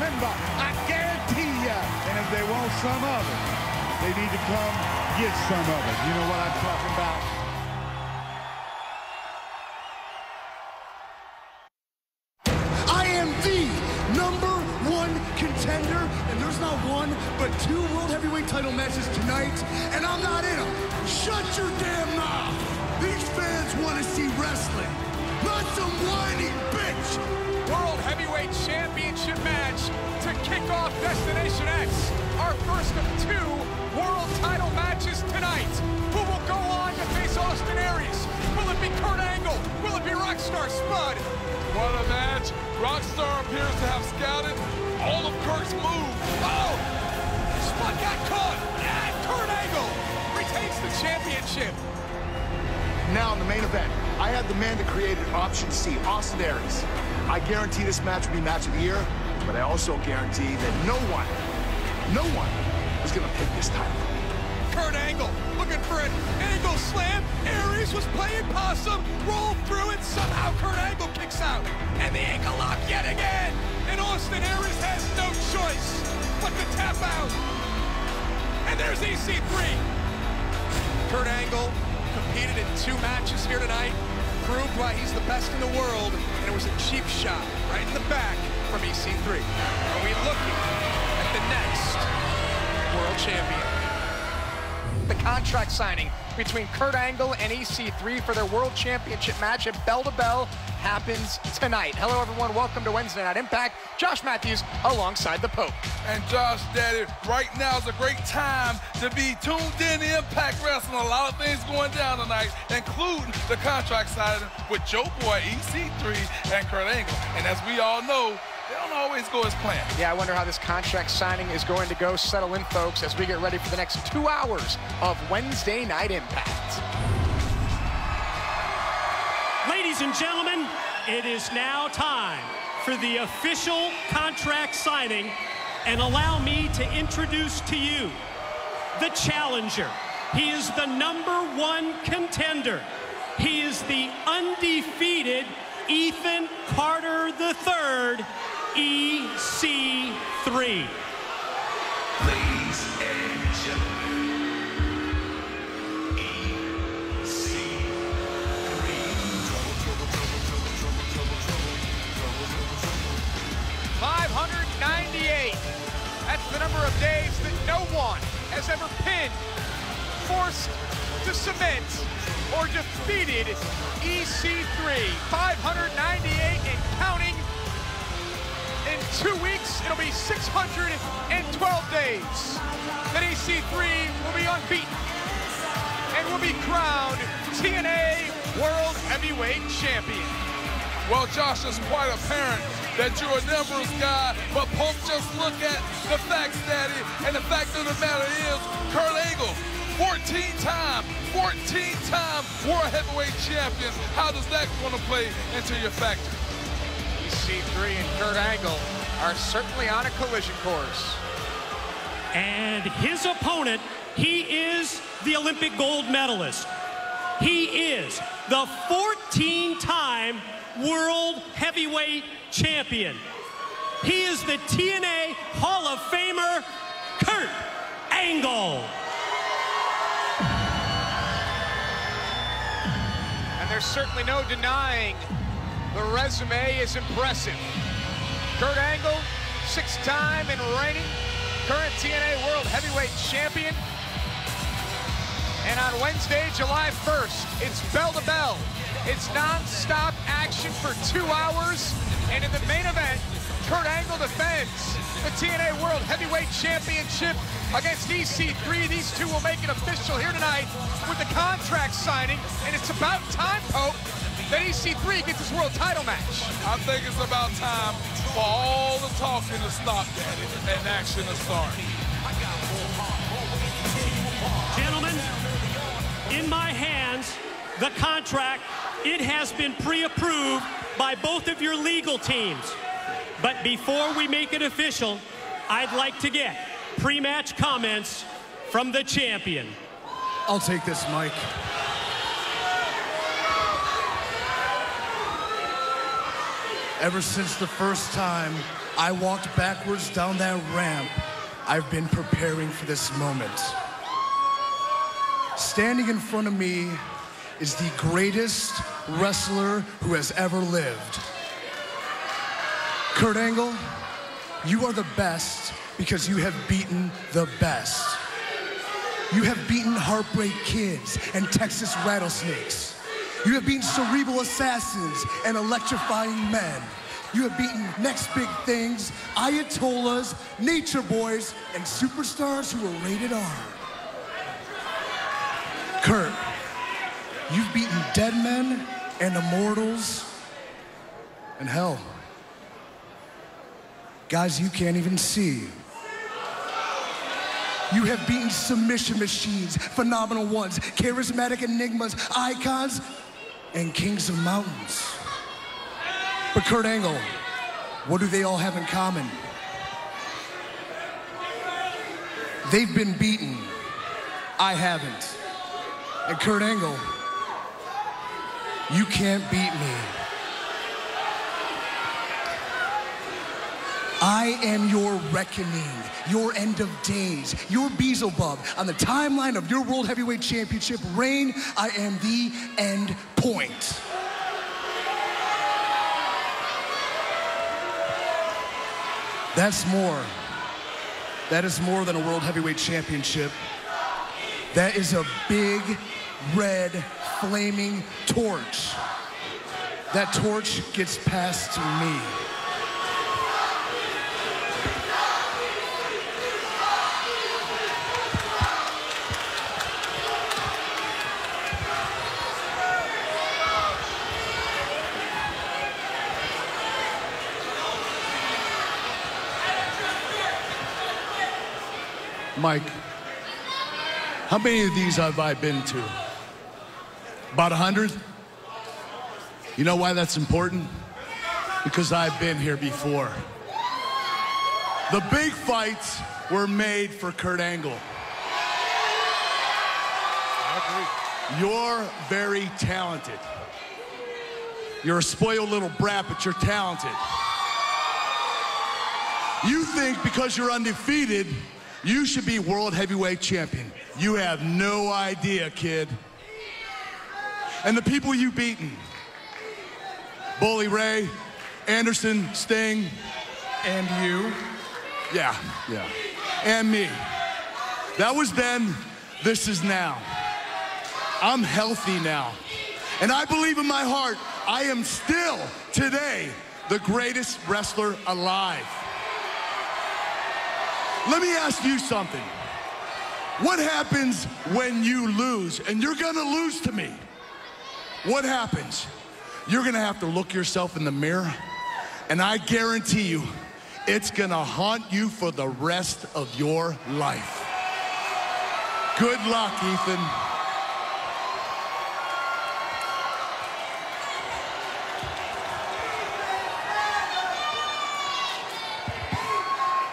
Remember, I guarantee ya. And if they want some of it, they need to come get some of it. You know what I'm talking about? I am the #1 contender, and there's not one, but 2 World Heavyweight title matches tonight, and I'm not in them. Shut your damn mouth. These fans want to see wrestling, not some whiny bitch. World Heavyweight Championship match to kick off Destination X. Our first of 2 world title matches tonight. Who will go on to face Austin Aries? Will it be Kurt Angle? Will it be Rockstar Spud? What a match. Rockstar appears to have scouted all of Kurt's moves. Oh! Spud got caught! And Kurt Angle retains the championship. Now in the main event, I have the man that created Option C, Austin Aries. I guarantee this match will be match of the year, but I also guarantee that no one is gonna pick this title. Kurt Angle looking for an angle slam. Aries was playing possum, rolled through it. Somehow Kurt Angle kicks out. And the ankle lock yet again. And Austin Aries has no choice but to tap out. And there's EC3. Kurt Angle competed in 2 matches here tonight. Proved why he's the best in the world. And it was a cheap shot right in the back from EC3. Are we looking at the next world champion? The contract signing between Kurt Angle and EC3 for their World Championship match at Bell to Bell happens tonight. Hello, everyone. Welcome to Wednesday Night Impact. Josh Matthews alongside the Pope. And Josh, Daddy, right now is a great time to be tuned in to Impact Wrestling. A lot of things going down tonight, including the contract signing with Joe Boy, EC3, and Kurt Angle. And as we all know, they don't always go as planned. Yeah, I wonder how this contract signing is going to go. Settle in, folks, as we get ready for the next 2 hours of Wednesday Night Impact. Ladies and gentlemen, it is now time for the official contract signing, and allow me to introduce to you the challenger. He is the #1 contender. He is the undefeated Ethan Carter III, EC3. Ladies and gentlemen, EC3. 598. That's the number of days that no one has ever pinned, forced to submit, or defeated EC3. 598 and counting. In 2 weeks, it'll be 612 days that EC3 will be unbeaten and will be crowned TNA World Heavyweight Champion. Well, Josh, it's quite apparent that you're a numbers guy, but Pope, just look at the facts, Daddy, and the fact of the matter is, Kurt Angle, 14-time World Heavyweight Champion. How does that going to play into your factor? EC3 and Kurt Angle are certainly on a collision course. And his opponent, he is the Olympic gold medalist. He is the 14-time World Heavyweight Champion. He is the TNA Hall of Famer, Kurt Angle. And there's certainly no denying the resume is impressive. Kurt Angle, 6-time and reigning current TNA World Heavyweight Champion. And on Wednesday, July 1st, it's bell to bell. It's non-stop action for 2 hours. And in the main event, Kurt Angle defends the TNA World Heavyweight Championship against EC3. These two will make it official here tonight with the contract signing. And it's about time, Pope, that EC3 gets his world title match. I think it's about time for all the talking to stop, Daddy, and action to start. Gentlemen, in my hands, the contract, it has been pre-approved by both of your legal teams. But before we make it official, I'd like to get pre-match comments from the champion. I'll take this, Mike. Ever since the first time I walked backwards down that ramp. I've been preparing for this moment. Standing in front of me is the greatest wrestler who has ever lived. Kurt Angle, you are the best because you have beaten the best. You have beaten Heartbreak Kids and Texas Rattlesnakes. You have beaten cerebral assassins and electrifying men. You have beaten next big things, Ayatollahs, nature boys, and superstars who are rated R. Kurt, you've beaten dead men and immortals, and hell, guys you can't even see. You have beaten submission machines, phenomenal ones, charismatic enigmas, icons, and kings of mountains. But Kurt Angle, what do they all have in common? They've been beaten. I haven't. And Kurt Angle, you can't beat me. I am your reckoning, your end of days, your Beelzebub. On the timeline of your World Heavyweight Championship reign, I am the end point. That's more. That is more than a World Heavyweight Championship. That is a big, red, flaming torch. That torch gets passed to me. Mike, how many of these have I been to? About 100? You know why that's important? Because I've been here before. The big fights were made for Kurt Angle. I agree. You're very talented. You're a spoiled little brat, but you're talented. You think because you're undefeated, you should be World Heavyweight Champion. You have no idea, kid. And the people you've beaten, Bully Ray, Anderson, Sting, and you. Yeah. And me. That was then, this is now. I'm healthy now. And I believe in my heart, I am still, today, the greatest wrestler alive. Let me ask you something. What happens when you lose? And you're gonna lose to me. What happens? You're gonna have to look yourself in the mirror, and I guarantee you, it's gonna haunt you for the rest of your life. Good luck, Ethan.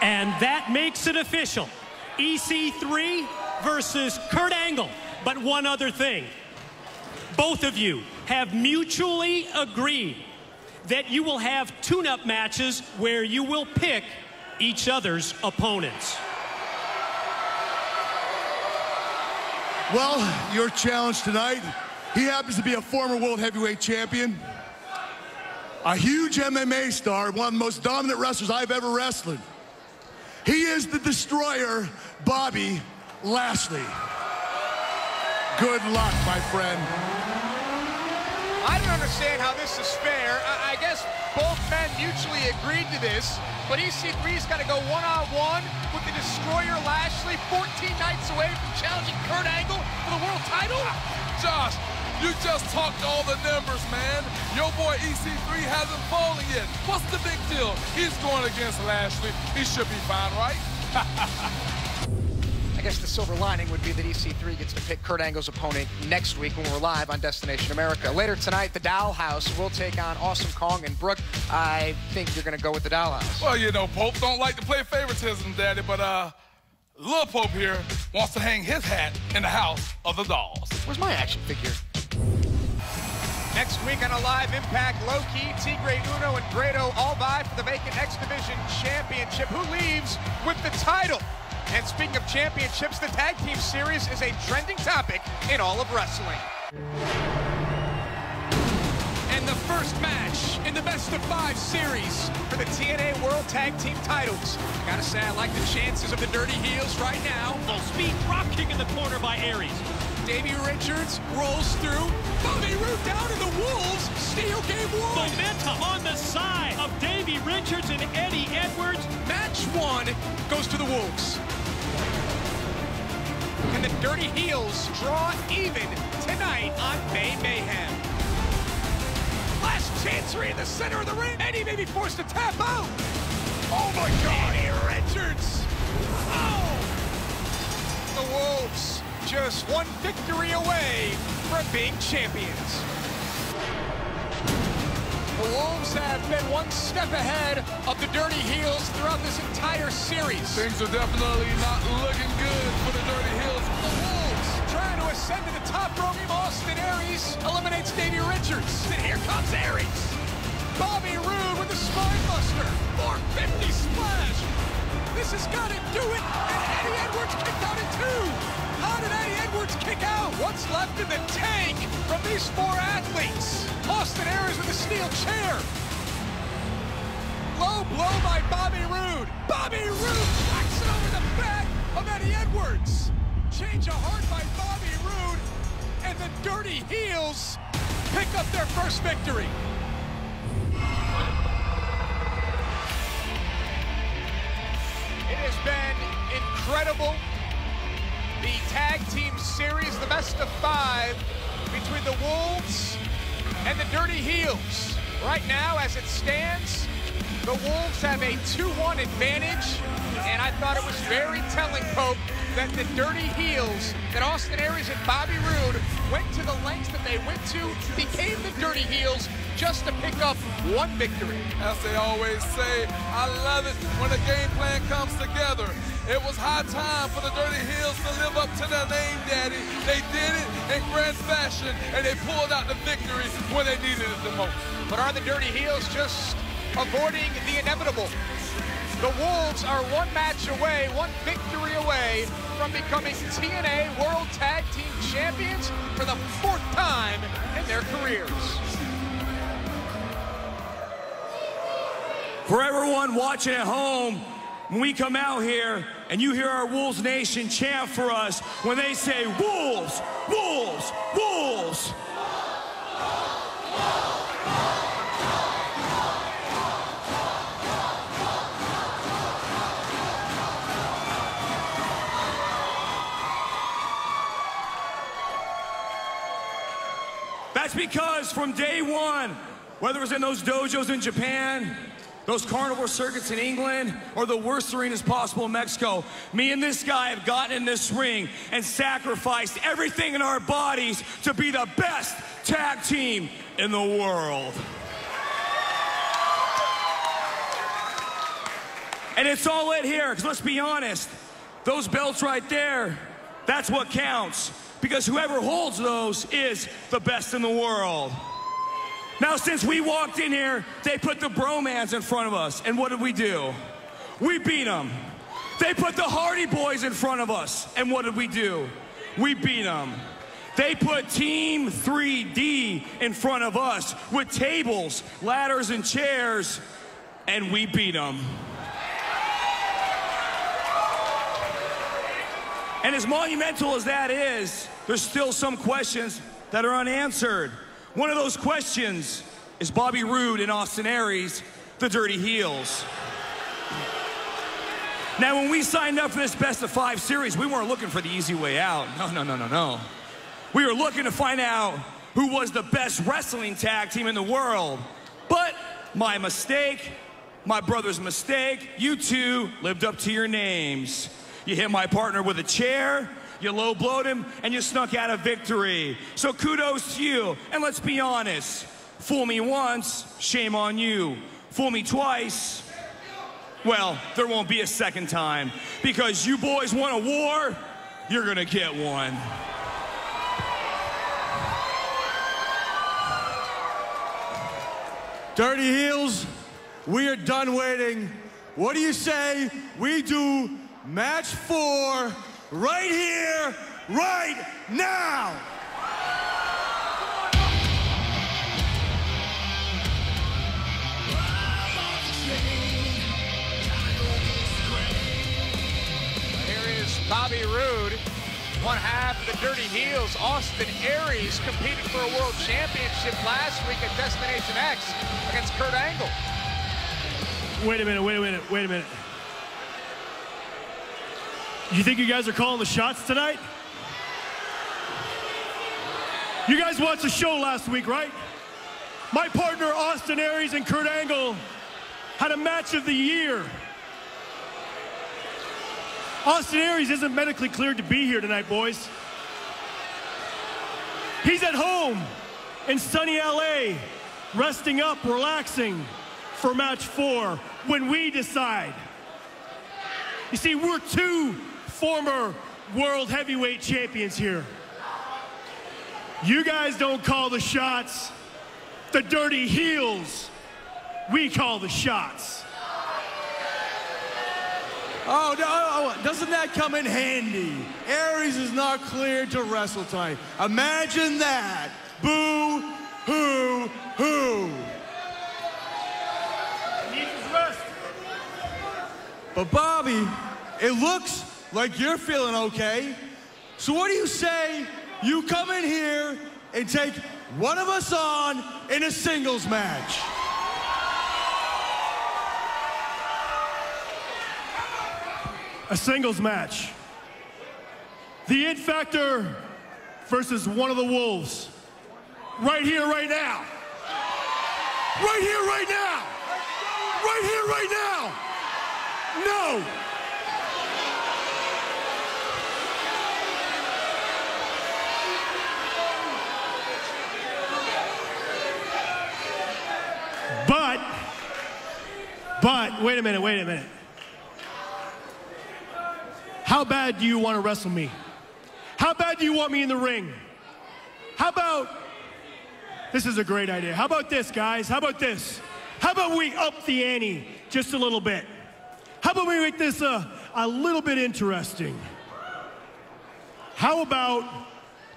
And that makes it official. EC3 versus Kurt Angle. But one other thing. Both of you have mutually agreed that you will have tune-up matches where you will pick each other's opponents. Well, your challenge tonight, he happens to be a former World Heavyweight Champion, a huge MMA star, one of the most dominant wrestlers I've ever wrestled. He is the Destroyer, Bobby Lashley. Good luck, my friend. I don't understand how this is fair. I guess both men mutually agreed to this, but EC3's got to go one-on-one with the Destroyer Lashley, 14 nights away from challenging Kurt Angle for the world title. Josh, you just talked all the numbers, man. Your boy EC3 hasn't fallen yet. What's the big deal? He's going against Lashley. He should be fine, right? I guess the silver lining would be that EC3 gets to pick Kurt Angle's opponent next week when we're live on Destination America. Later tonight, the Dollhouse will take on Awesome Kong and Brooke. I think you're going to go with the Dollhouse. Well, you know, Pope don't like to play favoritism, Daddy, but Lil Pope here wants to hang his hat in the house of the dolls. Where's my action figure? Next week on a live Impact, Low-Key, Tigre, Uno, and Grado all vie for the vacant X Division Championship. Who leaves with the title? And speaking of championships, the Tag Team Series is a trending topic in all of wrestling. And the first match in the best-of-5 series For the TNA World Tag Team titles. I gotta say, I like the chances of the Dirty Heels right now. Full speed drop kick in the corner by Aries. Davey Richards rolls through. Bobby Roode down to the Wolves. Steel game 1. Momentum on the side of Davey Richards and Eddie Edwards. Match 1 goes to the Wolves. And the Dirty Heels draw even tonight on May Mayhem. Last chancery in the center of the ring. Eddie may be forced to tap out. Oh my God! Eddie Richards. Oh! The Wolves just one victory away from being champions. The Wolves have been one step ahead of the Dirty Heels throughout this entire series. Things are definitely not looking good for the Dirty Heels. The Wolves trying to ascend to the top rope. Austin Aries eliminates Davey Richards. And here comes Aries. Bobby Roode with the spine buster. 450 splash. This has got to do it. And Eddie Edwards kicked out at 2. How did Eddie Edwards kick out? What's left in the tank from these 4 athletes? Austin Aries with a steel chair. Low blow by Bobby Roode. Bobby Roode knocks it over the back of Eddie Edwards. Change of heart by Bobby Roode. And the Dirty Heels pick up their first victory. It has been incredible. The Tag Team Series, the best-of-5 between the Wolves and the Dirty Heels. Right now, as it stands, the Wolves have a 2-1 advantage, and I thought it was very telling, Pope, that the Dirty Heels, that Austin Aries and Bobby Roode went to the lengths that they went to, became the Dirty Heels just to pick up 1 victory. As they always say, I love it when a game plan comes together. It was high time for the Dirty Heels to live up to their name, Daddy. They did it in grand fashion, and they pulled out the victory when they needed it the most. But are the Dirty Heels just avoiding the inevitable? The Wolves are 1 match away, 1 victory away from becoming TNA World Tag Team Champions for the 4th time in their careers. For everyone watching at home, when we come out here and you hear our Wolves Nation chant for us, when they say, Wolves, Wolves, Wolves. That's because from day 1, whether it was in those dojos in Japan, those carnival circuits in England, or the worst arenas possible in Mexico, me and this guy have gotten in this ring and sacrificed everything in our bodies to be the best tag team in the world. And it's all lit here, because let's be honest, those belts right there, that's what counts. Because whoever holds those is the best in the world. Now, since we walked in here, they put the bromans in front of us. And what did we do? We beat them. They put the Hardy Boys in front of us. And what did we do? We beat them. They put Team 3D in front of us with tables, ladders, and chairs. And we beat them. And as monumental as that is, there's still some questions that are unanswered. One of those questions is Bobby Roode and Austin Aries, the Dirty Heels. Now, when we signed up for this best-of-5 series, we weren't looking for the easy way out. No. We were looking to find out who was the best wrestling tag team in the world. But my mistake, my brother's mistake, you two lived up to your names. You hit my partner with a chair, you low-blowed him, and you snuck out a victory. So kudos to you. And let's be honest, fool me once, shame on you. Fool me twice, well, there won't be a second time. Because you boys want a war, you're gonna get one. Dirty Heels, we are done waiting. What do you say we do match 4 right here, right now? Bobby Roode, one half of the Dirty Heels. Austin Aries competed for a world championship last week at Destination X against Kurt Angle. Wait a minute. You think you guys are calling the shots tonight? You guys watched the show last week, right? My partner, Austin Aries and Kurt Angle, had a match of the year. Austin Aries isn't medically cleared to be here tonight, boys. He's at home in sunny LA, resting up, relaxing for match 4 when we decide. You see, we're 2 former world heavyweight champions here. You guys don't call the shots. The Dirty Heels, we call the shots. Oh, no, doesn't that come in handy? Aries is not cleared to wrestle tonight. Imagine that. Boo, hoo, hoo. He needs his rest. But Bobby, it looks like you're feeling okay. So what do you say you come in here and take one of us on in a singles match? A singles match. The It Factor versus one of the Wolves. Right here, right now. Right here, right now. Right here, right now. No. But, wait a minute. How bad do you want to wrestle me? How bad do you want me in the ring? How about, this is a great idea. How about this, guys? How about this? How about we up the ante just a little bit? How about we make this a little bit interesting? How about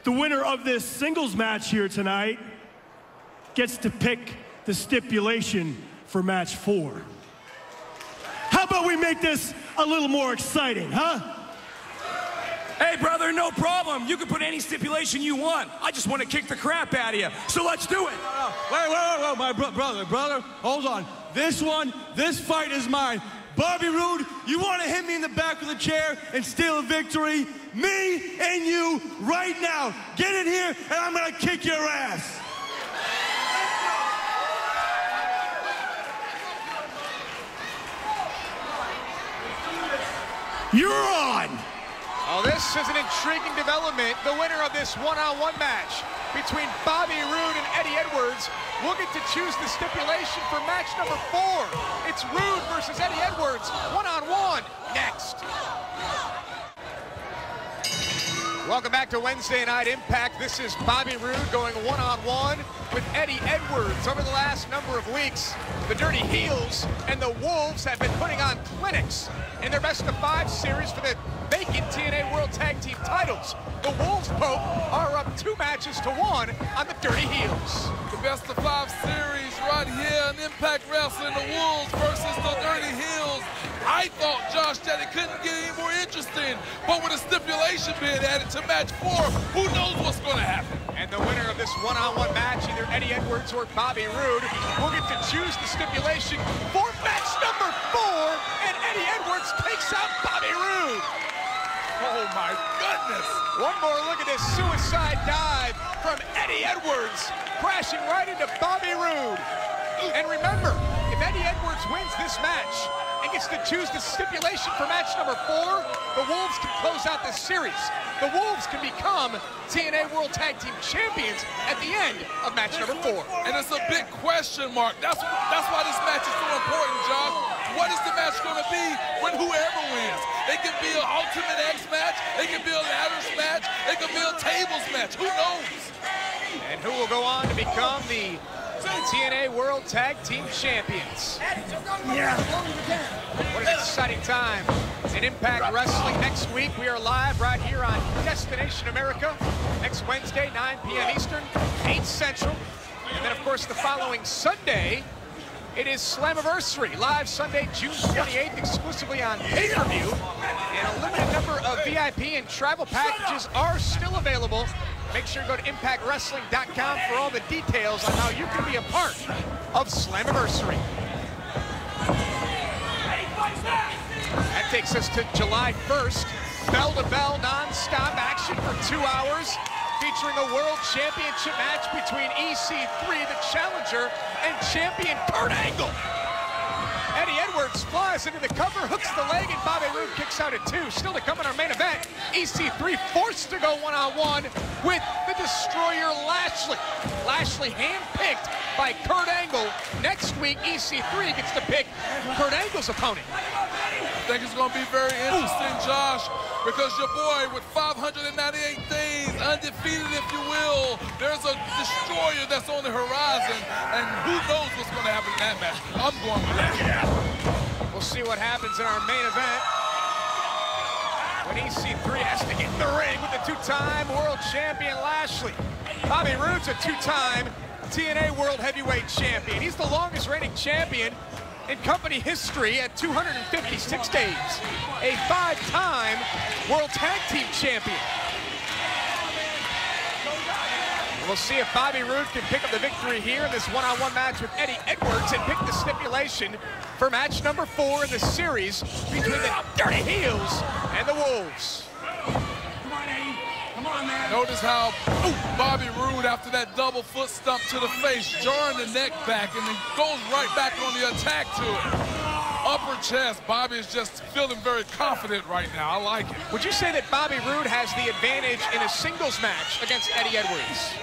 the winner of this singles match here tonight gets to pick the stipulation for match 4? How about we make this a little more exciting, huh? Hey, brother, no problem. You can put any stipulation you want. I just want to kick the crap out of you. So let's do it. Wait, my brother, hold on. This fight is mine. Bobby Roode, you want to hit me in the back with a chair and steal a victory? Me and you right now. Get in here and I'm going to kick your ass. You're on! Oh, this is an intriguing development. The winner of this one-on-one match between Bobby Roode and Eddie Edwards will get to choose the stipulation for match number 4. It's Roode versus Eddie Edwards, one-on-one, next. Welcome back to Wednesday Night Impact. This is Bobby Roode going one-on-one with Eddie Edwards. Over the last number of weeks, the Dirty Heels and the Wolves have been putting on clinics in their best-of-5 series for the vacant TNA World Tag Team titles. The Wolves, Pope, are up 2 matches to 1 on the Dirty Heels. The best-of-5 series right here in Impact Wrestling, the Wolves versus the Dirty Heels. I thought, Josh, that it couldn't get any more interesting, but with a stipulation being added to match 4, who knows what's going to happen? And the winner of this one-on-one match, either Eddie Edwards or Bobby Roode, will get to choose the stipulation for match number 4, and Eddie Edwards takes out Bobby Roode. Oh my goodness! One more look at this suicide dive from Eddie Edwards, crashing right into Bobby Roode. And remember, if Eddie Edwards wins this match and gets to choose the stipulation for match number 4, the Wolves can close out this series. The Wolves can become TNA World Tag Team Champions at the end of match number 4. And it's a big question mark. That's why this match is so important, Josh. What is the match going to be when whoever wins? It can be an Ultimate X match. It can be a ladders match. It can be a tables match. Who knows? And who will go on to become the TNA World Tag Team Champions. What an exciting time in Impact Wrestling. Next week, we are live right here on Destination America. Next Wednesday, 9 p.m. Eastern, 8 Central. And then, of course, the following Sunday, it is Slammiversary, live Sunday, June 28th, exclusively on pay-per-view. And a limited number of VIP and travel packages are still available. Make sure to go to ImpactWrestling.com for all the details on how you can be a part of Slammiversary. That takes us to July 1st. Bell-to-bell, non-stop action for 2 hours, featuring a World Championship match between EC3, the challenger, and champion Kurt Angle. Eddie Edwards flies into the cover, hooks the leg, and Bobby Roode kicks out at 2. Still to come in our main event, EC3 forced to go one-on-one with the Destroyer Lashley. Lashley handpicked by Kurt Angle. Next week, EC3 gets to pick Kurt Angle's opponent. I think it's going to be very interesting, Josh, because your boy with 598 days, undefeated if you will, there's a Destroyer that's on the horizon, and who knows what's going to happen in that match. I'm going with that. We'll see what happens in our main event when EC3 has to get in the ring with the two-time world champion Lashley. Bobby Roode's a two-time TNA World Heavyweight Champion. He's the longest reigning champion in company history at 256 days. A 5-time World Tag Team Champion. We'll see if Bobby Roode can pick up the victory here in this one-on-one match with Eddie Edwards and pick the stipulation for match number 4 in the series between the Dirty Heels and the Wolves. Come on, Eddie. Come on, man. Notice how Bobby Roode, after that double foot stump to the face, jarring the neck back and then goes right back on the attack to it. Upper chest, Bobby is just feeling very confident right now. I like it. Would you say that Bobby Roode has the advantage in a singles match against Eddie Edwards?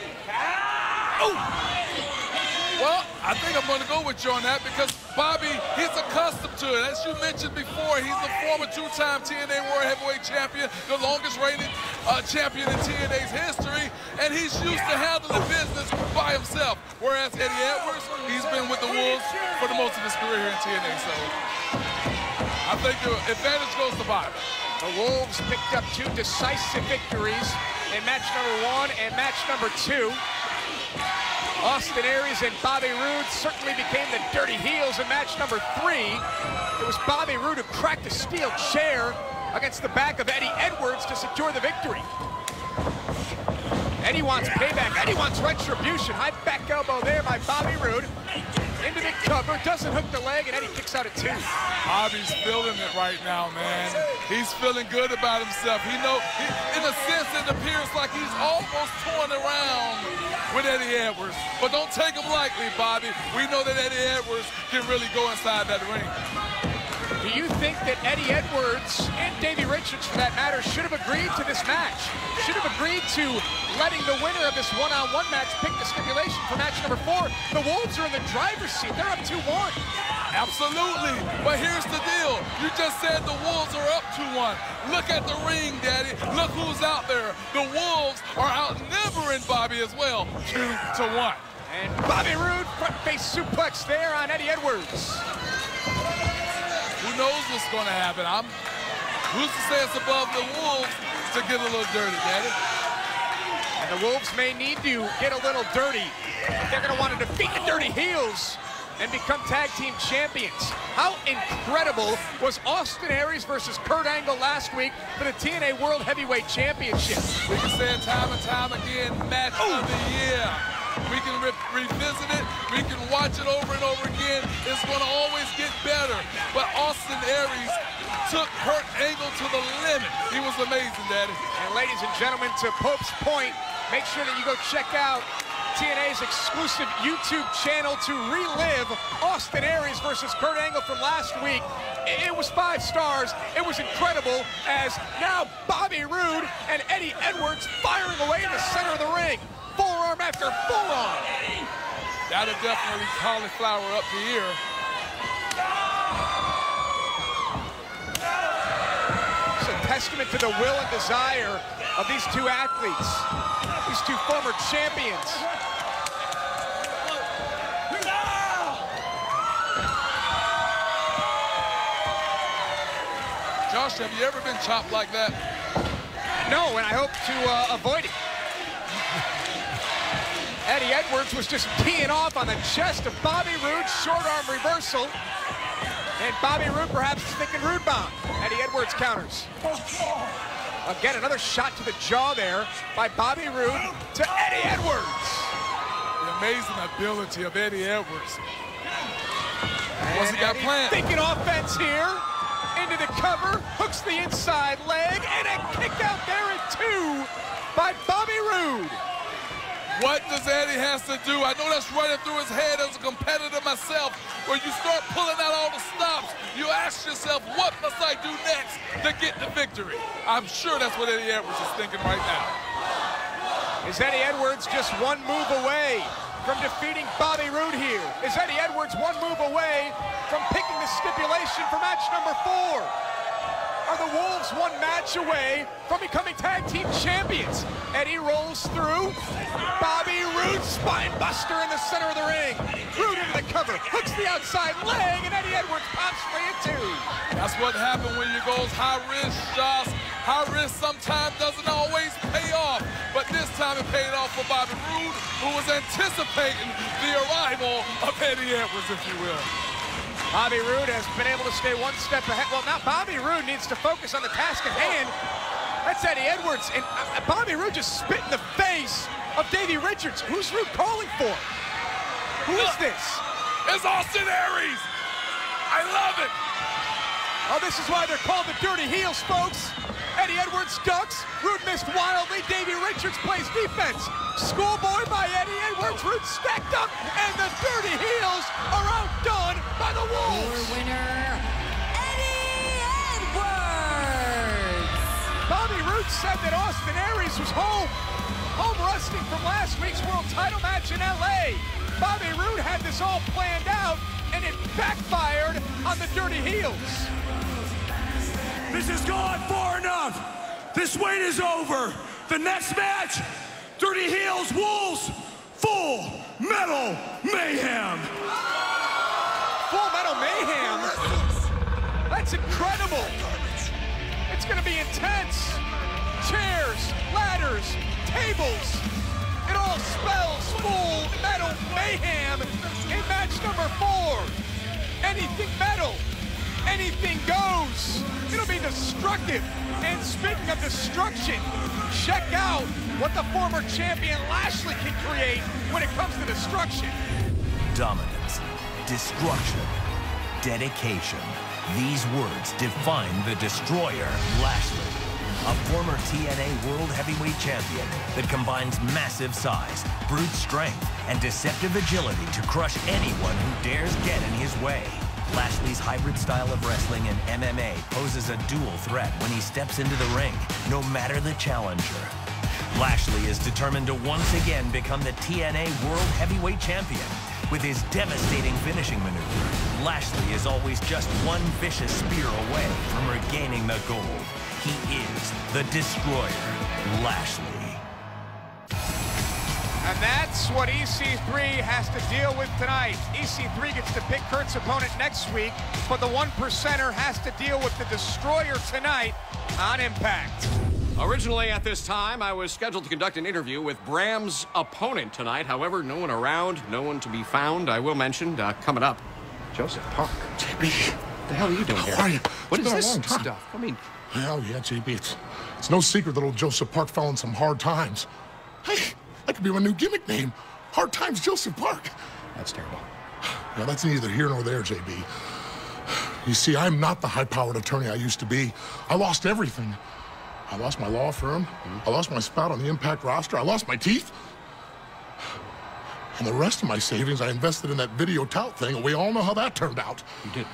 Well, I think I'm going to go with you on that because Bobby, he's accustomed to it. As you mentioned before, he's a former 2-time TNA World Heavyweight Champion, the longest reigning champion in TNA's history, and he's used to handling business by himself. Whereas Eddie Edwards, he's been with the Wolves for the most of his career here in TNA. So I think the advantage goes to Bobby. The Wolves picked up 2 decisive victories in match number 1 and match number 2. Austin Aries and Bobby Roode certainly became the Dirty Heels in match number 3. It was Bobby Roode who cracked a steel chair against the back of Eddie Edwards to secure the victory. Eddie wants payback. Eddie wants retribution. High back elbow there by Bobby Roode. Into the cover, doesn't hook the leg, and Eddie kicks out at 2. Bobby's feeling it right now, man. He's feeling good about himself. In a sense, it appears like he's almost torn around with Eddie Edwards. But don't take him lightly, Bobby. We know that Eddie Edwards can really go inside that ring. Do you think that Eddie Edwards and Davey Richards, for that matter, should have agreed to this match? Should have agreed to letting the winner of this one-on-one match pick the stipulation for match number 4? The Wolves are in the driver's seat. They're up 2-1. Absolutely. But here's the deal. You just said the Wolves are up 2-1. Look at the ring, Daddy. Look who's out there. The Wolves are outnumbering Bobby as well, 2-1. And Bobby Roode front face suplex there on Eddie Edwards. Who knows what's going to happen? Who's to say it's above the Wolves to get a little dirty, Daddy? And the Wolves may need to get a little dirty. They're going to want to defeat the Dirty Heels and become tag team champions. How incredible was Austin Aries versus Kurt Angle last week for the TNA World Heavyweight Championship? We can say it time and time again, match of the year. We can revisit it. We can watch it over and over again. It's going to always get better. But Austin Aries took Kurt Angle to the limit. He was amazing, Daddy. And ladies and gentlemen, to Pope's point, make sure that you go check out TNA's exclusive YouTube channel to relive Austin Aries versus Kurt Angle from last week. It was 5 stars. It was incredible as now Bobby Roode and Eddie Edwards firing away in the center of the ring. Forearm after forearm. That'll definitely cauliflower up the ear. It's a testament to the will and desire of these 2 athletes, these 2 former champions. question. Have you ever been chopped like that? No, and I hope to avoid it. Eddie Edwards was just teeing off on the chest of Bobby Roode, short arm reversal. And Bobby Roode perhaps thinking Roode bomb. Eddie Edwards counters. Again, another shot to the jaw there by Bobby Roode to Eddie Edwards. The amazing ability of Eddie Edwards. What's he got planned? Thinking offense here. Into the cover, hooks the inside leg, and a kick out there at 2 by Bobby Roode. What does Eddie has to do? I know that's running through his head as a competitor myself. When you start pulling out all the stops, you ask yourself, what must I do next to get the victory? I'm sure that's what Eddie Edwards is thinking right now. Is Eddie Edwards just one move away from defeating Bobby Roode here? Is Eddie Edwards one move away from picking the stipulation for match number 4? Are the Wolves one match away from becoming tag team champions? Eddie rolls through. Bobby Roode, spine buster in the center of the ring. Roode into the cover, hooks the outside leg, and Eddie Edwards pops for you 2. That's what happened when you go high risk, Josh. High risk sometimes doesn't always pay off, but this time it paid off for Bobby Roode, who was anticipating the arrival of Eddie Edwards, if you will. Bobby Roode has been able to stay one step ahead. Well, now Bobby Roode needs to focus on the task at hand. That's Eddie Edwards, and Bobby Roode just spit in the face of Davey Richards. Who's Roode calling for? Who is this? It's Austin Aries. I love it. Oh, this is why they're called the Dirty Heels, folks. Eddie Edwards ducks. Roode missed wildly. Davey Richards plays defense. Schoolboy by Eddie Edwards. Roode stacked up, and the Dirty Heels are outdone by the Wolves. Your winner, Eddie Edwards. Bobby Roode said that Austin Aries was home wrestling from last week's world title match in LA. Bobby Roode had this all planned out, and it backfired on the Dirty Heels. This has gone far enough. This wait is over. The next match, Dirty Heels Wolves, Full Metal Mayhem. Full Metal Mayhem? That's incredible. It's going to be intense. Chairs, ladders, tables. It all spells Full Metal Mayhem in match number 4. Anything metal, anything goes. It'll be destructive. And speaking of destruction, check out what the former champion Lashley can create when it comes to destruction. Dominance, destruction, dedication. These words define the Destroyer, Lashley. A former TNA World Heavyweight Champion that combines massive size, brute strength, and deceptive agility to crush anyone who dares get in his way. Lashley's hybrid style of wrestling and MMA poses a dual threat when he steps into the ring, no matter the challenger. Lashley is determined to once again become the TNA World Heavyweight Champion. With his devastating finishing maneuver, Lashley is always just one vicious spear away from regaining the gold. He is the Destroyer, Lashley. And that's what EC3 has to deal with tonight. EC3 gets to pick Kurt's opponent next week, but the 1%er has to deal with the Destroyer tonight on Impact. Originally at this time, I was scheduled to conduct an interview with Bram's opponent tonight. However, no one around, no one to be found. I will mention, coming up, Joseph Park. JB. What the hell are you doing here? How are you? What It's is been a this long time. stuff? I mean... Hell yeah, JB. It's no secret that old Joseph Park fell in some hard times. Hey, that could be my new gimmick name. Hard Times Joseph Park. That's terrible. Now, that's neither here nor there, JB. You see, I'm not the high-powered attorney I used to be. I lost everything. I lost my law firm. I lost my spot on the Impact roster. I lost my teeth. And the rest of my savings I invested in that video tout thing, and we all know how that turned out. You did?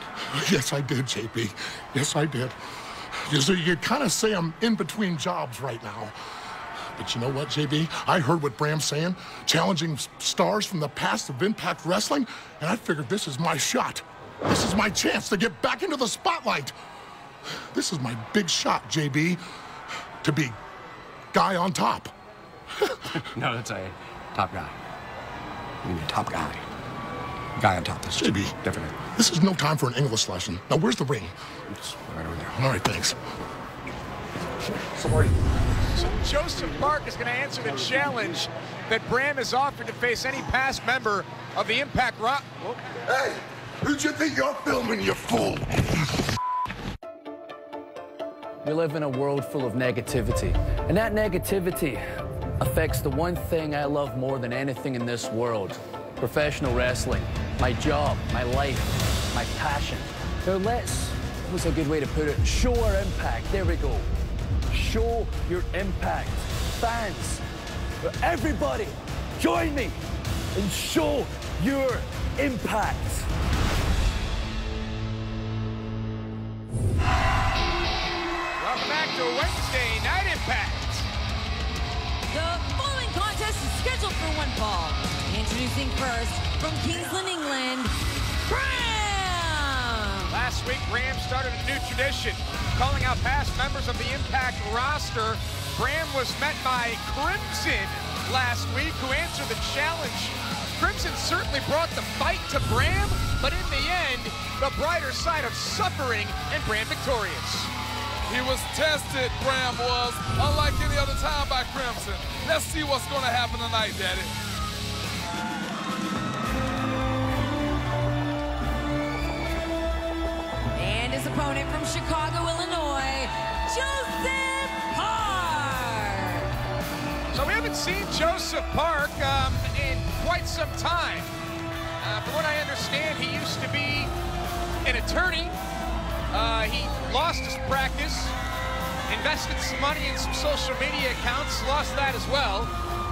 Yes, I did, JP. Yes, I did. So you could kind of say I'm in between jobs right now. But you know what, JB? I heard what Bram's saying, challenging stars from the past of Impact Wrestling, and I figured this is my shot. This is my chance to get back into the spotlight. This is my big shot, JB, to be guy on top. No, that's a top guy. You mean a top guy. guy on top. This is JB, different. This is no time for an English lesson. Now, where's the ring? It's right over there. All right, thanks. Sorry. So Joseph Park is going to answer the challenge that Bram has offered to face any past member of the Impact Rock. Hey, who'd you think you're filming, you fool? We live in a world full of negativity, and that negativity affects the one thing I love more than anything in this world: professional wrestling. My job, my life, my passion. Now what's a good way to put it? Show our impact. There we go. Show your impact. Fans, everybody, join me and show your impact. Welcome back to Wednesday Night Impact. The following contest is scheduled for one fall. Introducing first, from Kingsland, England, Bram! Last week, Bram started a new tradition, calling out past members of the Impact roster. Bram was met by Crimson last week, who answered the challenge. Crimson certainly brought the fight to Bram, but in the end, the brighter side of suffering, and Bram victorious. He was tested, Bram was, unlike any other time by Crimson. Let's see what's going to happen tonight, Daddy. And his opponent from Chicago, Illinois, Joseph Park. So we haven't seen Joseph Park in quite some time. From what I understand, he used to be an attorney. He lost his practice, invested some money in some social media accounts, lost that as well.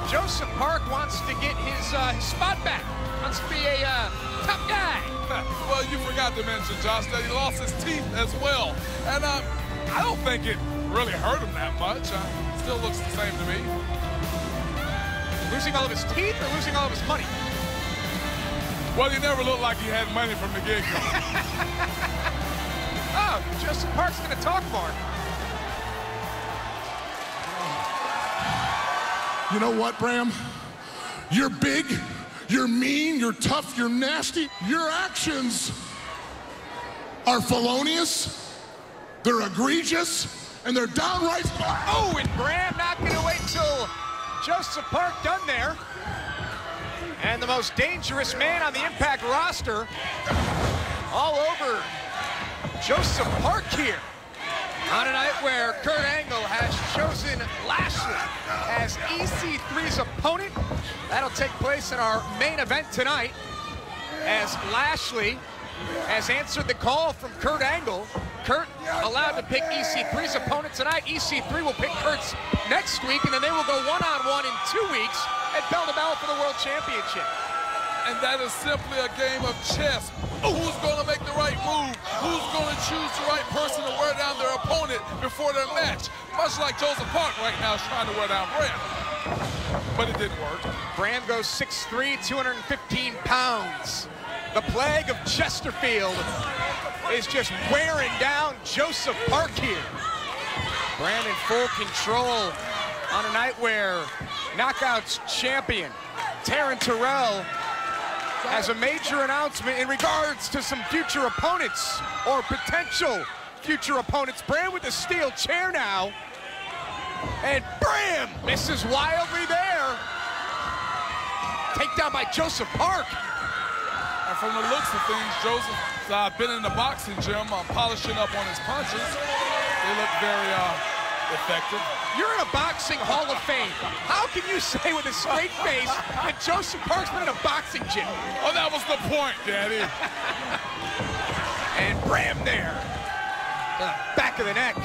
Joseph Park wants to get his spot back, wants to be a tough guy. Well, you forgot to mention, Josh, that he lost his teeth as well. And I don't think it really hurt him that much. Still looks the same to me. Losing all of his teeth or losing all of his money? Well, he never looked like he had money from the gig. Oh, Joseph Park's going to talk more. You know what, Bram? You're big, you're mean, you're tough, you're nasty. Your actions are felonious, they're egregious, and they're downright... Oh, and Bram not going to wait till Joseph Park done there. And the most dangerous man on the Impact roster all over Joseph Park here on a night where Kurt Angle has chosen Lashley as EC3's opponent. That'll take place in our main event tonight, as Lashley has answered the call from Kurt Angle. Kurt allowed to pick EC3's opponent tonight. EC3 will pick Kurt's next week, and then they will go one-on-one in 2 weeks at bell to bell for the World Championship. And that is simply a game of chess. Who's going to make the right move? Who's going to choose the right person to wear down their opponent before their match? Much like Joseph Park right now is trying to wear down Bram. But it didn't work. Bram goes 6'3", 215 pounds. The plague of Chesterfield is just wearing down Joseph Park here. Bram in full control on a night where Knockouts champion Taryn Terrell has a major announcement in regards to some future opponents or potential future opponents. Bram with the steel chair now, and Bram misses wildly there. Takedown by Joseph Park. And from the looks of things, Joseph's been in the boxing gym polishing up on his punches. They look very effective. You're in a boxing Hall of Fame. How can you say with a straight face that Joseph Park's been in a boxing gym? Oh, that was the point, Daddy. And Bram there. The back of the neck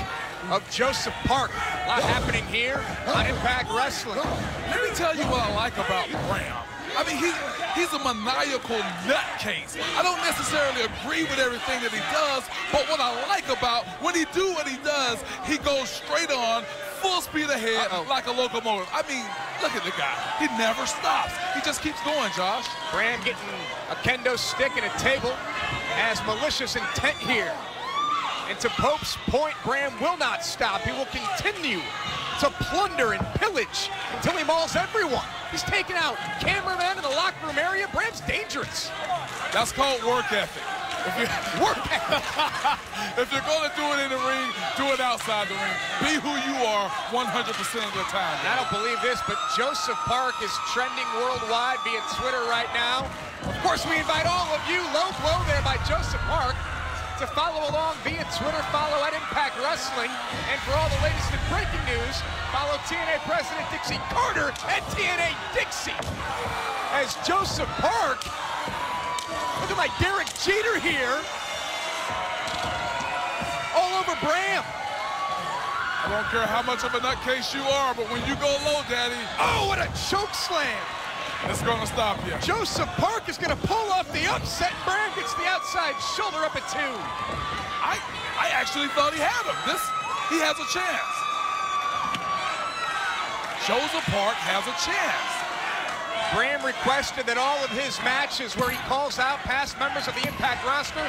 of Joseph Park. A lot happening here on Impact Wrestling. Let me tell you what I like about Bram. I mean, he's a maniacal nutcase. I don't necessarily agree with everything that he does, but what I like about when he do what he does, he goes straight on, full speed ahead, like a locomotive. I mean, look at the guy. He never stops. He just keeps going, Josh. Bram getting a kendo stick and a table as malicious intent here. And to Pope's point, Bram will not stop. He will continue to plunder and pillage until he mauls everyone. He's taken out cameramen in the locker room area, Bram's dangerous. That's called work ethic. Work ethic. If you're going to do it in the ring, do it outside the ring. Be who you are 100% of the time. And I don't believe this, but Joseph Park is trending worldwide via Twitter right now. Of course, we invite all of you, low blow there by Joseph Park, to follow along via Twitter. Follow at Impact Wrestling. And for all the latest and breaking news, follow TNA President Dixie Carter at TNA Dixie. As Joseph Park, look at my Derek Jeter here, all over Bram. I don't care how much of a nutcase you are, but when you go low, Daddy. Oh, what a choke slam. It's going to stop you. Joseph Park is going to pull off the upset. Bram gets the outside shoulder up at 2. I actually thought he had him. He has a chance. Joseph Park has a chance. Bram requested that all of his matches where he calls out past members of the Impact roster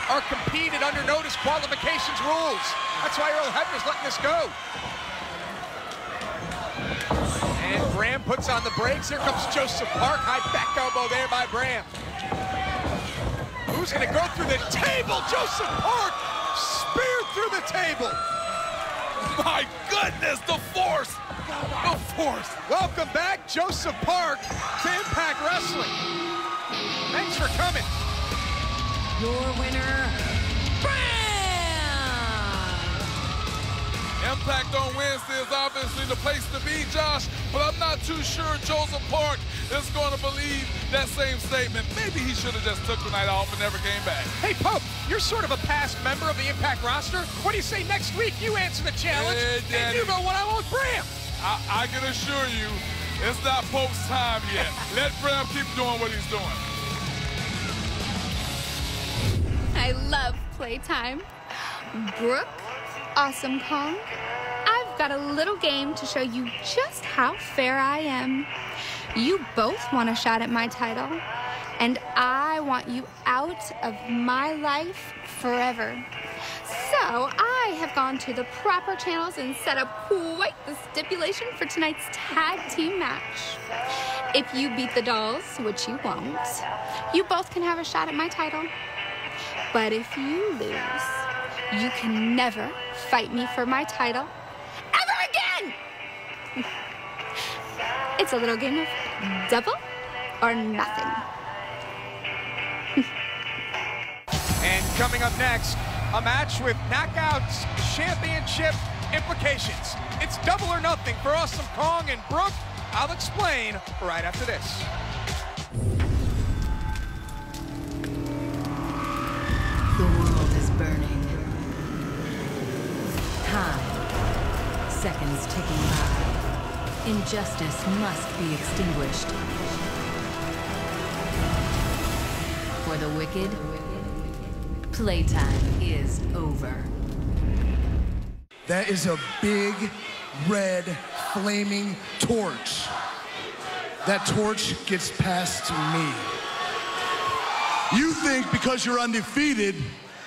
are competed under no disqualifications rules. That's why Earl Hebner's letting this go. And Bram puts on the brakes. Here comes Joseph Park. High back elbow there by Bram. Who's going to go through the table? Joseph Park speared through the table. My goodness, the force. The force. Welcome back, Joseph Park, to Impact Wrestling. Thanks for coming. Your winner, Bram! Impact on Wednesday is obviously the place to be, Josh, but I'm not too sure Joseph Park is going to believe that same statement. Maybe he should have just took the night off and never came back. Hey, Pope, you're sort of a past member of the Impact roster. What do you say next week? You answer the challenge, and you go one-on-one with Bram. I can assure you, it's not Pope's time yet. Let Bram keep doing what he's doing. I love playtime. Brooke, Awesome Kong, I've got a little game to show you just how fair I am. You both want a shot at my title, and I want you out of my life forever. So I have gone to the proper channels and set up quite the stipulation for tonight's tag team match. If you beat the Dolls, which you won't, you both can have a shot at my title. But if you lose, you can never fight me for my title ever again! It's a little game of double or nothing. And coming up next, a match with Knockouts Championship implications. It's double or nothing for Awesome Kong and Brooke. I'll explain right after this. The world is burning. Time. Seconds ticking by. Injustice must be extinguished. For the wicked, playtime is over. That is a big, red, flaming torch. That torch gets passed to me. You think because you're undefeated,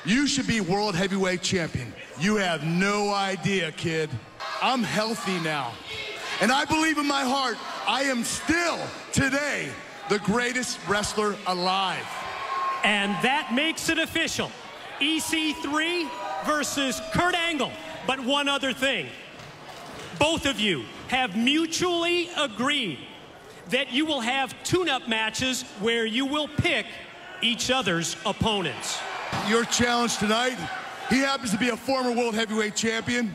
you should be World Heavyweight Champion. You have no idea, kid. I'm healthy now. And I believe in my heart, I am still, today, the greatest wrestler alive. And that makes it official. EC3 versus Kurt Angle. But one other thing. Both of you have mutually agreed that you will have tune-up matches where you will pick each other's opponents. Your challenge tonight, he happens to be a former World Heavyweight Champion.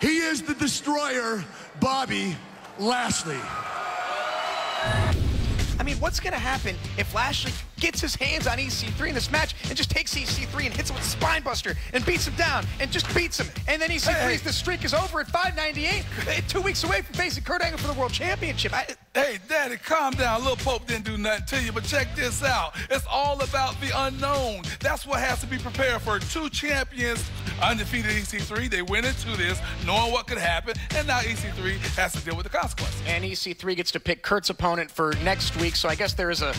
He is the Destroyer, Bobby Lashley. I mean, what's going to happen if Lashley gets his hands on EC3 in this match and just takes EC3 and hits him with a spinebuster and beats him down and just beats him? And then EC3's the streak is over at 598, 2 weeks away from facing Kurt Angle for the World Championship. Hey, Daddy, calm down. Lil Pope didn't do nothing to you, but check this out. It's all about the unknown. That's what has to be prepared for. Two champions, undefeated EC3. They went into this knowing what could happen, and now EC3 has to deal with the consequences. And EC3 gets to pick Kurt's opponent for next week, so I guess there is a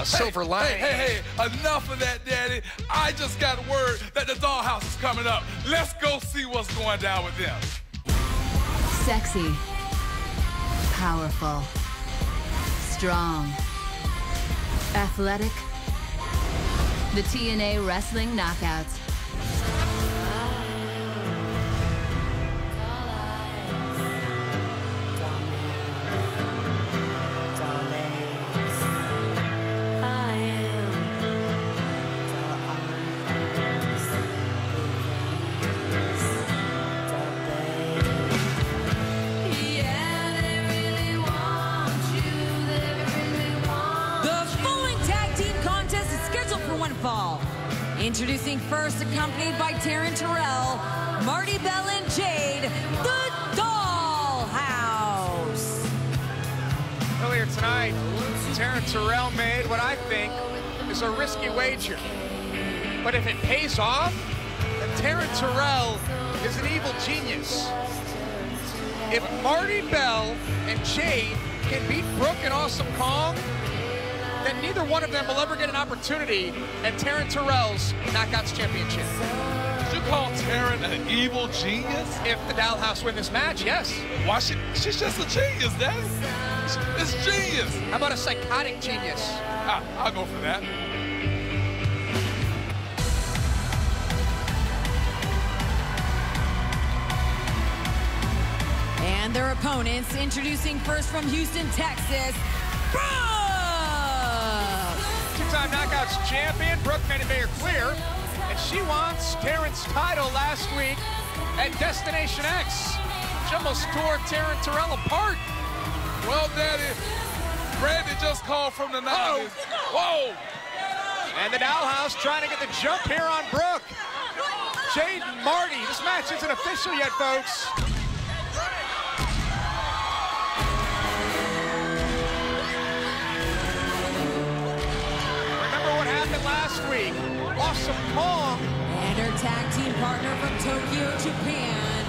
silver lining. Hey, enough of that, Daddy. I just got word that the Dollhouse is coming up. Let's go see what's going down with them. Sexy. Powerful. Strong. Athletic. The TNA Wrestling Knockouts. Introducing first, accompanied by Taryn Terrell, Marty Bell and Jade, the Dollhouse. Earlier tonight, Taryn Terrell made what I think is a risky wager. But if it pays off, then Taryn Terrell is an evil genius. If Marty Bell and Jade can beat Brooke and Awesome Kong, then neither one of them will ever get an opportunity at Taryn Terrell's Knockouts Championship. Did you call Taryn an evil genius? If the Dollhouse win this match, yes. Why she's just a genius, Daddy. It's genius. How about a psychotic genius? I'll go for that. And their opponents, introducing first from Houston, Texas, two-time Knockouts champion. Brooke made it very clear that she wants Taryn's title last week at Destination X. She almost tore Taryn Terrell apart. Well, Daddy, Brandy just called from the 90s. Whoa! And the Dollhouse trying to get the jump here on Brooke. Jade and Marty. This match isn't official yet, folks. Last week, Awesome Kong and her tag team partner from Tokyo, Japan,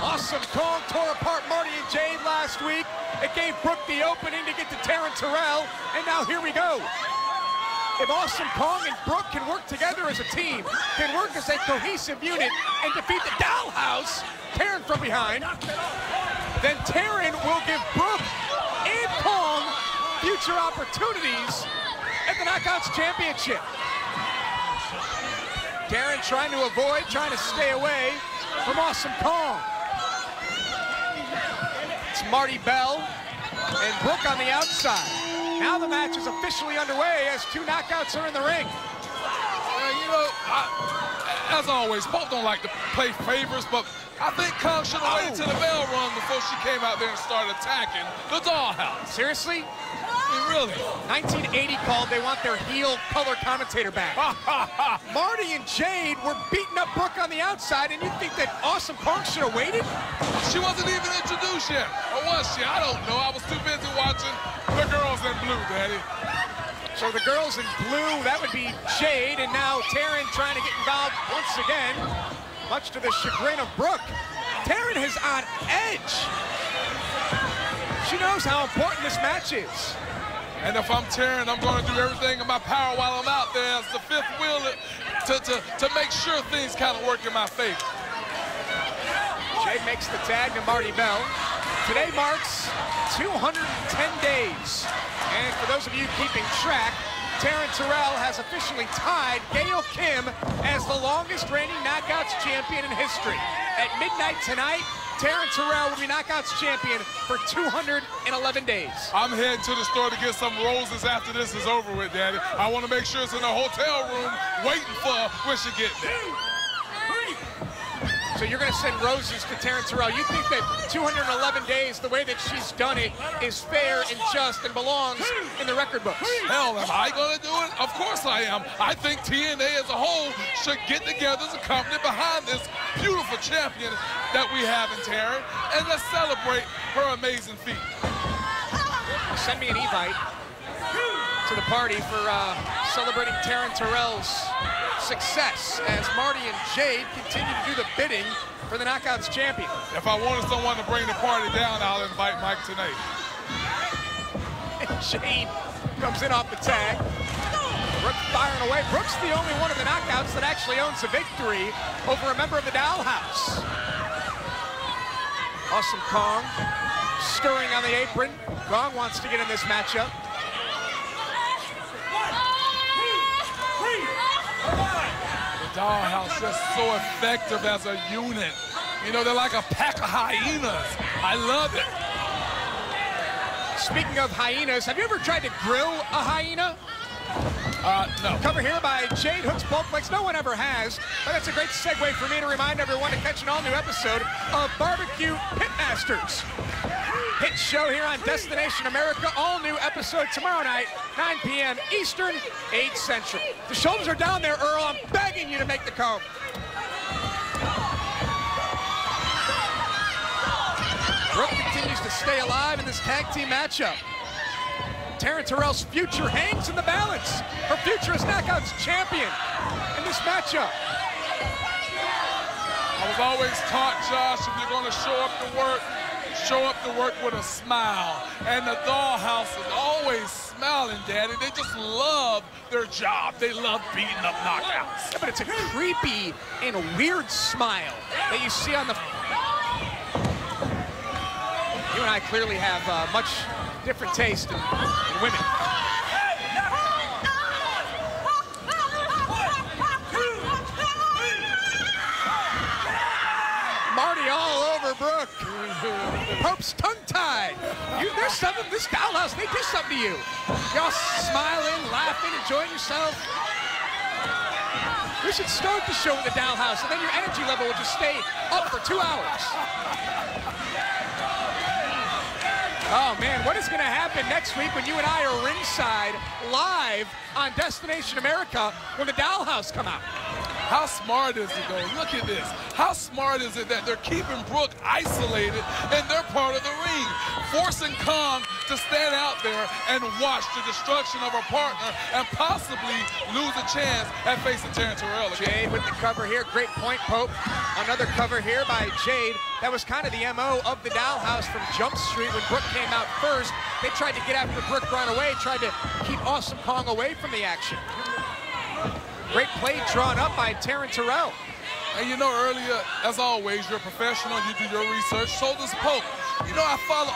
Awesome Kong tore apart Marty and Jade last week. It gave Brooke the opening to get to Taryn Terrell, and now here we go. If Awesome Kong and Brooke can work together as a team, can work as a cohesive unit, and defeat the Dollhouse, Taryn from behind, then Taryn will give Brooke and Kong future opportunities at the Knockouts Championship. Taryn trying to avoid, trying to stay away from Awesome Kong. It's Marty Bell and Brooke on the outside. Now the match is officially underway as two knockouts are in the ring. You know, as always, both don't like to play favors, but I think Kong should have waited till the bell rung before she came out there and started attacking the Dollhouse. Seriously? Really? 1980 called, they want their heel color commentator back. Marty and Jade were beating up Brooke on the outside, and you think that Awesome Kong should have waited? She wasn't even introduced yet. Or was she? I don't know. I was too busy watching the girls in blue, Daddy. So the girls in blue, that would be Jade, and now Taryn trying to get involved once again, much to the chagrin of Brooke. Taryn is on edge. She knows how important this match is. And if I'm Taryn, I'm going to do everything in my power while I'm out there as the fifth wheel to make sure things kind of work in my favor. Jade makes the tag to Marty Bell. Today marks 210 days. And for those of you keeping track, Taryn Terrell has officially tied Gail Kim as the longest reigning Knockouts champion in history. At midnight tonight, Taryn Terrell will be Knockouts champion for 211 days. I'm heading to the store to get some roses after this is over with, Daddy. I want to make sure it's in the hotel room waiting for when she gets there. So you're going to send roses to Taryn Terrell. You think that 211 days, the way that she's done it, is fair and just and belongs in the record books? Hell, am I going to do it? Of course I am. I think TNA as a whole should get together as a company behind this beautiful champion that we have in Taryn, and let's celebrate her amazing feat. Send me an invite to the party for celebrating Taryn Terrell's success as Marty and Jade continue to do the bidding for the Knockouts champion. If I wanted someone to bring the party down, I'll invite Mike tonight. And Jade comes in off the tag. Brooke firing away. Brooke's the only one of the Knockouts that actually owns a victory over a member of the Dollhouse. Awesome Kong stirring on the apron. Gong wants to get in this matchup. The Dollhouse just so effective as a unit. You know, they're like a pack of hyenas. I love it. Speaking of hyenas, have you ever tried to grill a hyena? No. Cover here by Jade Hooks Bulk Legs. No one ever has, but that's a great segue for me to remind everyone to catch an all-new episode of Barbecue Pitmasters. Hit show here on Destination America. All-new episode tomorrow night, 9 p.m. Eastern, 8 Central. The shoulders are down there, Earl. I'm begging you to make the comb. Brooke continues to stay alive in this tag team matchup. Taryn Terrell's future hangs in the balance. Her future as Knockouts champion in this matchup. I was always taught, Josh, if you're going to show up to work with a smile. And the Dollhouse is always smiling, Daddy. They just love their job. They love beating up knockouts. Yeah, but it's a creepy and weird smile that you see on the... You and I clearly have much different taste in women. Marty all over Brooke. Pope's tongue-tied. There's something, this Dollhouse, they do something to you. Y'all smiling, laughing, enjoying yourself. We should start the show with the Dollhouse, and then your energy level will just stay up for 2 hours. Oh, man, what is going to happen next week when you and I are ringside live on Destination America when the Dollhouse come out? How smart is it, though? Look at this. How smart is it that they're keeping Brooke isolated in their part of the ring, forcing Kong to stand out there and watch the destruction of her partner and possibly lose a chance at facing Taryn Terrell again. Jade with the cover here. Great point, Pope. Another cover here by Jade. That was kind of the MO of the Dollhouse from Jump Street when Brooke came out first. They tried to get after Brooke right away, tried to keep Awesome Kong away from the action. Great play drawn up by Taryn Terrell. And you know, earlier, as always, you're a professional, you do your research, so does Pope. You know, I follow